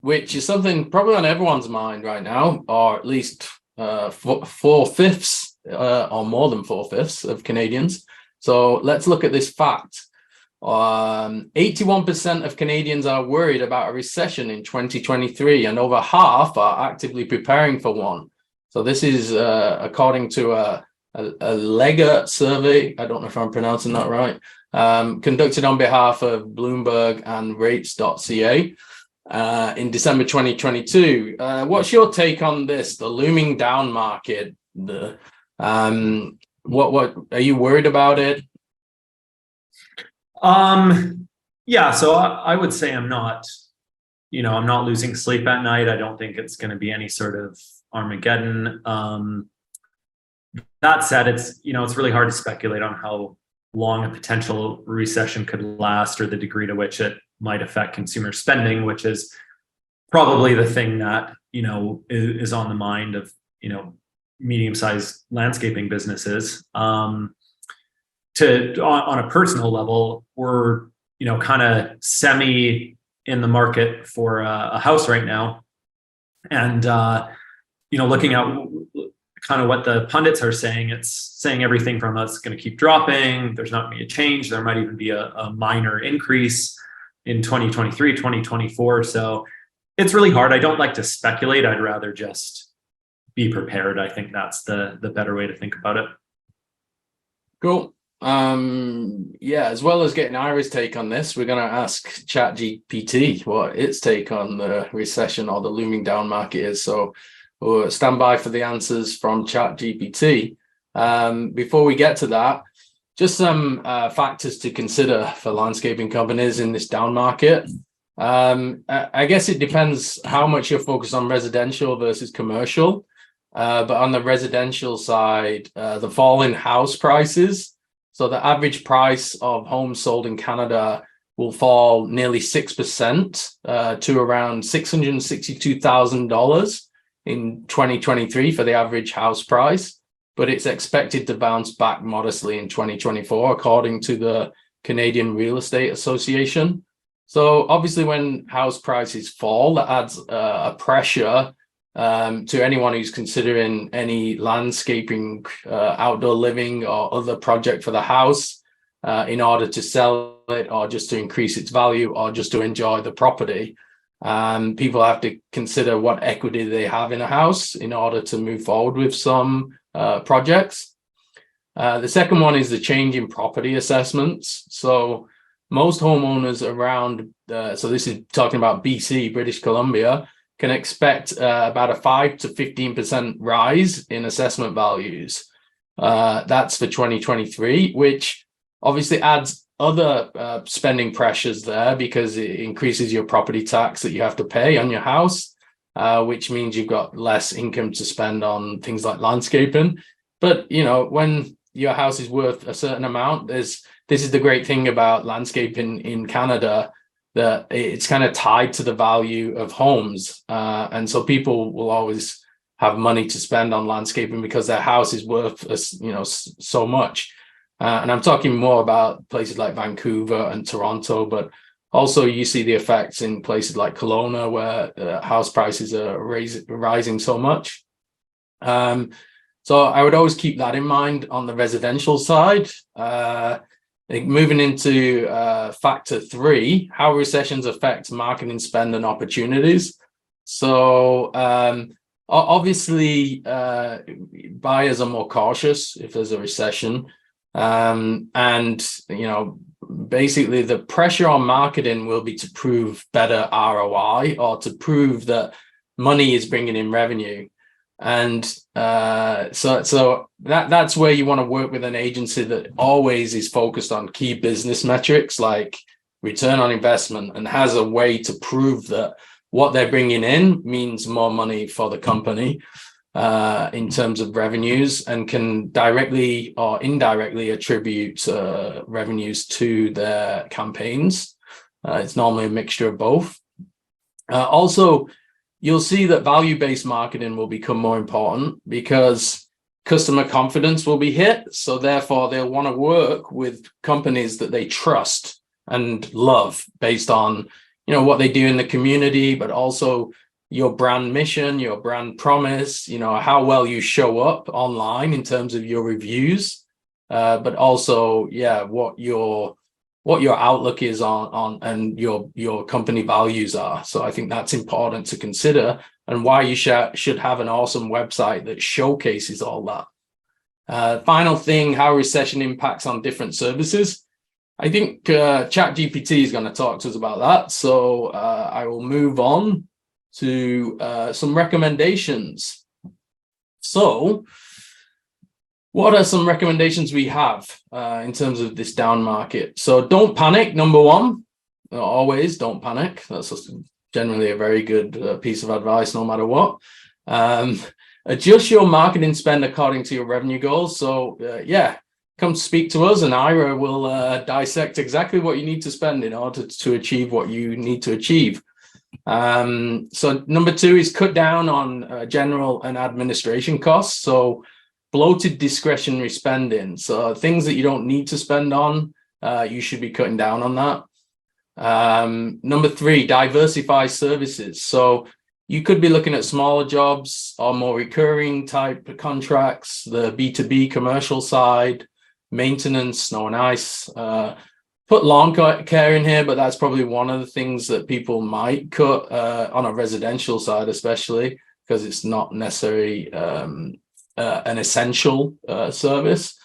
which is something probably on everyone's mind right now, or at least four-fifths or more than four-fifths of Canadians. So let's look at this fact. 81% of Canadians are worried about a recession in 2023, and over half are actively preparing for one. So this is according to a Lega survey. I don't know if I'm pronouncing that right. Conducted on behalf of Bloomberg and rates.ca in December 2022. What's your take on this, the looming down market? What are you worried about it? Yeah, so I would say I'm not losing sleep at night. I don't think it's going to be any sort of Armageddon. That said, it's really hard to speculate on how long a potential recession could last or the degree to which it might affect consumer spending, which is probably the thing that, is on the mind of, medium-sized landscaping businesses. On a personal level, we're, kind of semi in the market for a house right now. And, looking at kind of what the pundits are saying, it's saying everything from it's going to keep dropping. There's not going to be a change. There might even be a minor increase in 2023, 2024. So it's really hard. I don't like to speculate. I'd rather just be prepared. I think that's the better way to think about it. Cool. Yeah, as well as getting Ira's take on this, we're going to ask ChatGPT what its take on the recession or the looming down market is. So we'll stand by for the answers from ChatGPT. Before we get to that, just some factors to consider for landscaping companies in this down market. I guess it depends how much you're focused on residential versus commercial. But on the residential side, the fall in house prices. So the average price of homes sold in Canada will fall nearly 6% to around $662,000 in 2023 for the average house price. But it's expected to bounce back modestly in 2024, according to the Canadian Real Estate Association. So obviously when house prices fall, that adds a pressure to anyone who's considering any landscaping, outdoor living or other project for the house in order to sell it or just to increase its value or just to enjoy the property. People have to consider what equity they have in a house in order to move forward with some projects. The second one is the change in property assessments. So most homeowners around, so this is talking about BC, British Columbia, can expect about a 5 to 15% rise in assessment values. That's for 2023, which obviously adds other spending pressures there because it increases your property tax that you have to pay on your house, which means you've got less income to spend on things like landscaping. But, when your house is worth a certain amount, this is the great thing about landscaping in Canada, that it's kind of tied to the value of homes. And so people will always have money to spend on landscaping because their house is worth, so much. And I'm talking more about places like Vancouver and Toronto, but also you see the effects in places like Kelowna where house prices are rising so much. So I would always keep that in mind on the residential side. Moving into factor 3, how recessions affect marketing spend and opportunities. So obviously buyers are more cautious if there's a recession. And, basically the pressure on marketing will be to prove better ROI or to prove that money is bringing in revenue. And so that's where you want to work with an agency that always is focused on key business metrics like return on investment and has a way to prove that what they're bringing in means more money for the company in terms of revenues and can directly or indirectly attribute revenues to their campaigns. It's normally a mixture of both. Also, you'll see that value-based marketing will become more important because customer confidence will be hit. So therefore, they'll want to work with companies that they trust and love based on, what they do in the community, but also your brand mission, your brand promise, how well you show up online in terms of your reviews, but also, what your outlook is on and your company values are. So I think that's important to consider, and why you should have an awesome website that showcases all that. Final thing, how recession impacts on different services. I think ChatGPT is going to talk to us about that. So I will move on to some recommendations. So what are some recommendations we have in terms of this down market? So don't panic, number one. Always don't panic. That's generally a very good piece of advice, no matter what. Adjust your marketing spend according to your revenue goals. So come speak to us, and Ira will dissect exactly what you need to spend in order to achieve what you need to achieve. So number two is cut down on general and administration costs. So bloated discretionary spending. So things that you don't need to spend on, you should be cutting down on that. Number three, diversify services. So you could be looking at smaller jobs or more recurring type contracts, the B2B commercial side, maintenance, snow and ice. Put lawn care in here, but that's probably one of the things that people might cut on a residential side, especially because it's not necessarily an essential service.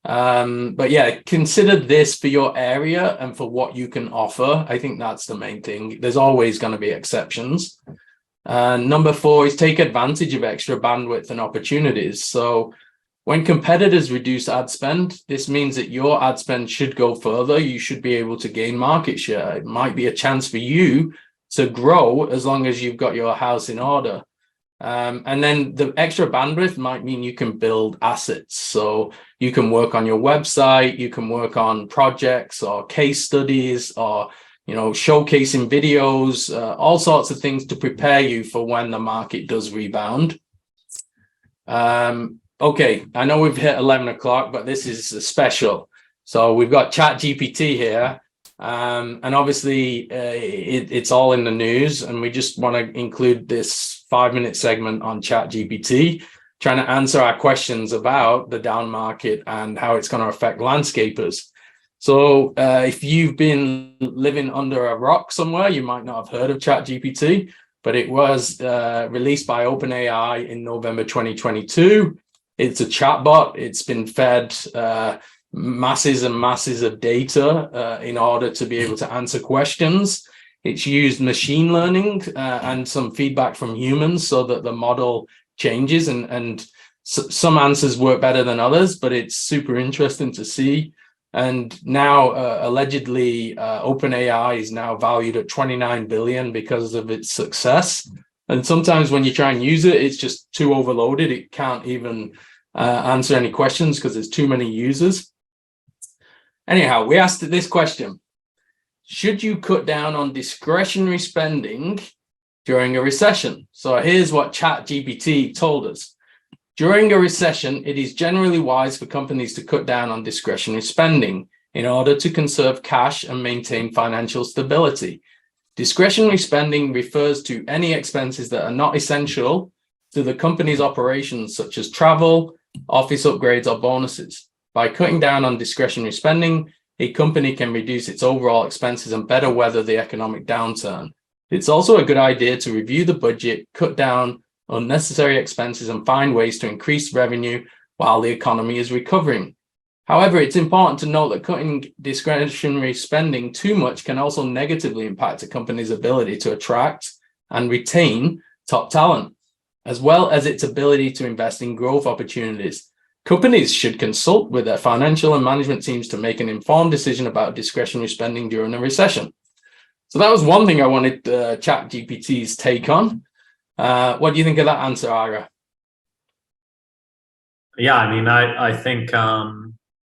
But consider this for your area and for what you can offer. I think that's the main thing. There's always going to be exceptions. Number four is take advantage of extra bandwidth and opportunities. So when competitors reduce ad spend, this means that your ad spend should go further. You should be able to gain market share. It might be a chance for you to grow as long as you've got your house in order. And then the extra bandwidth might mean you can build assets. So you can work on your website, you can work on projects or case studies, or showcasing videos, all sorts of things to prepare you for when the market does rebound. Okay, I know we've hit 11 o'clock, but this is a special. So we've got ChatGPT here. And obviously it's all in the news, and we just want to include this 5-minute segment on ChatGPT, trying to answer our questions about the down market and how it's going to affect landscapers. So if you've been living under a rock somewhere, you might not have heard of ChatGPT, but it was released by OpenAI in November 2022. It's a chatbot. It's been fed masses and masses of data in order to be able to answer questions. It's used machine learning and some feedback from humans so that the model changes, and some answers work better than others, but it's super interesting to see. And now allegedly OpenAI is now valued at 29 billion because of its success. And sometimes when you try and use it, it's just too overloaded. It can't even answer any questions because there's too many users. Anyhow, we asked this question: should you cut down on discretionary spending during a recession? So here's what ChatGPT told us. During a recession, it is generally wise for companies to cut down on discretionary spending in order to conserve cash and maintain financial stability. Discretionary spending refers to any expenses that are not essential to the company's operations, such as travel, office upgrades, or bonuses. By cutting down on discretionary spending, a company can reduce its overall expenses and better weather the economic downturn. It's also a good idea to review the budget, cut down unnecessary expenses, and find ways to increase revenue while the economy is recovering. However, it's important to note that cutting discretionary spending too much can also negatively impact a company's ability to attract and retain top talent, as well as its ability to invest in growth opportunities. Companies should consult with their financial and management teams to make an informed decision about discretionary spending during a recession. So that was one thing I wanted ChatGPT's take on. What do you think of that answer, Ira? Yeah, I mean, I think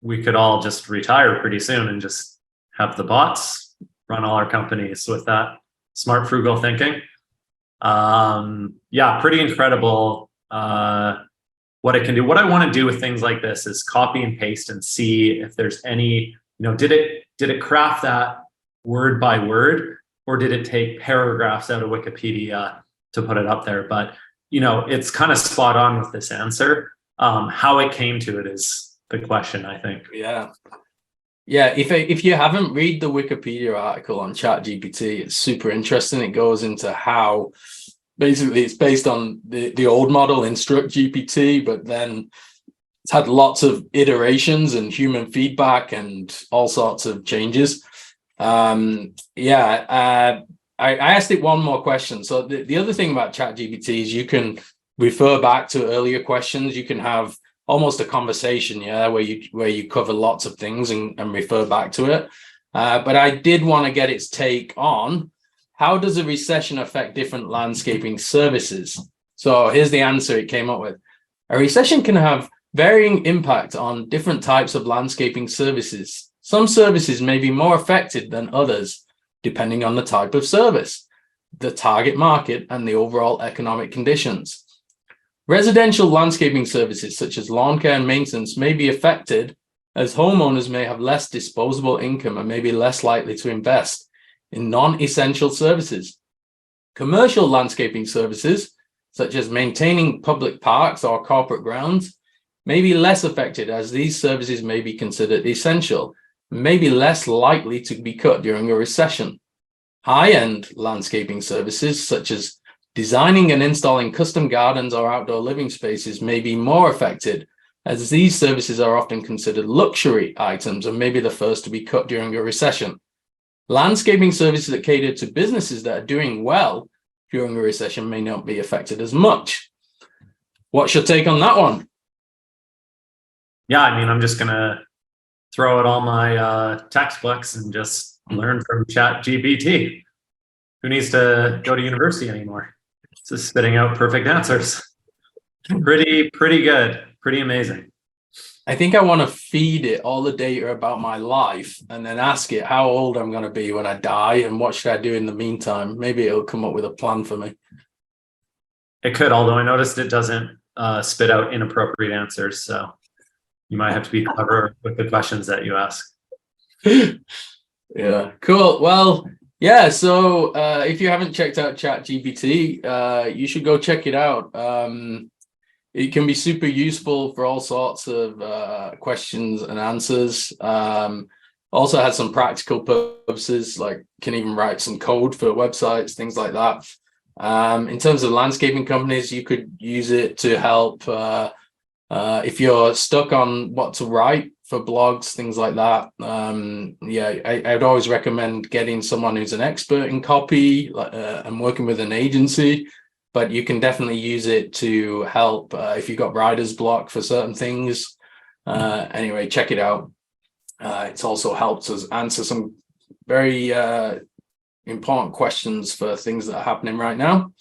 we could all just retire pretty soon and just have the bots run all our companies with that smart, frugal thinking. Yeah, pretty incredible what it can do. What I want to do with things like this is copy and paste and see if there's any, did it craft that word by word, or did it take paragraphs out of Wikipedia to put it up there? But, it's kind of spot on with this answer. How it came to it is the question, I think. Yeah. Yeah, if you haven't read the Wikipedia article on ChatGPT, it's super interesting. It goes into how basically it's based on the old model, Instruct GPT, but then it's had lots of iterations and human feedback and all sorts of changes. I asked it one more question. So the other thing about ChatGPT is you can refer back to earlier questions. You can have almost a conversation, where you cover lots of things and refer back to it. But I did want to get its take on how does a recession affect different landscaping services? So here's the answer it came up with. A recession can have varying impact on different types of landscaping services. Some services may be more affected than others, depending on the type of service, the target market, and the overall economic conditions. Residential landscaping services such as lawn care and maintenance may be affected, as homeowners may have less disposable income and may be less likely to invest in non-essential services. Commercial landscaping services, such as maintaining public parks or corporate grounds, may be less affected, as these services may be considered essential and may be less likely to be cut during a recession. High-end landscaping services, such as designing and installing custom gardens or outdoor living spaces, may be more affected, as these services are often considered luxury items and may be the first to be cut during a recession. Landscaping services that cater to businesses that are doing well during a recession may not be affected as much. What's your take on that one? Yeah, I'm just going to throw out all my textbooks and just learn from ChatGPT. Who needs to go to university anymore? It's just spitting out perfect answers. Pretty good. Pretty amazing. I think I want to feed it all the data about my life and then ask it how old I'm going to be when I die and what should I do in the meantime. Maybe it'll come up with a plan for me. It could, although I noticed it doesn't spit out inappropriate answers. So you might have to be clever with the questions that you ask. Yeah, cool. Well, yeah, so if you haven't checked out ChatGPT, you should go check it out. It can be super useful for all sorts of questions and answers. Also has some practical purposes, like can even write some code for websites, things like that. In terms of landscaping companies, you could use it to help if you're stuck on what to write for blogs, things like that. I'd always recommend getting someone who's an expert in copy and working with an agency. But you can definitely use it to help if you've got writer's block for certain things. Anyway, check it out. It's also helped us answer some very important questions for things that are happening right now.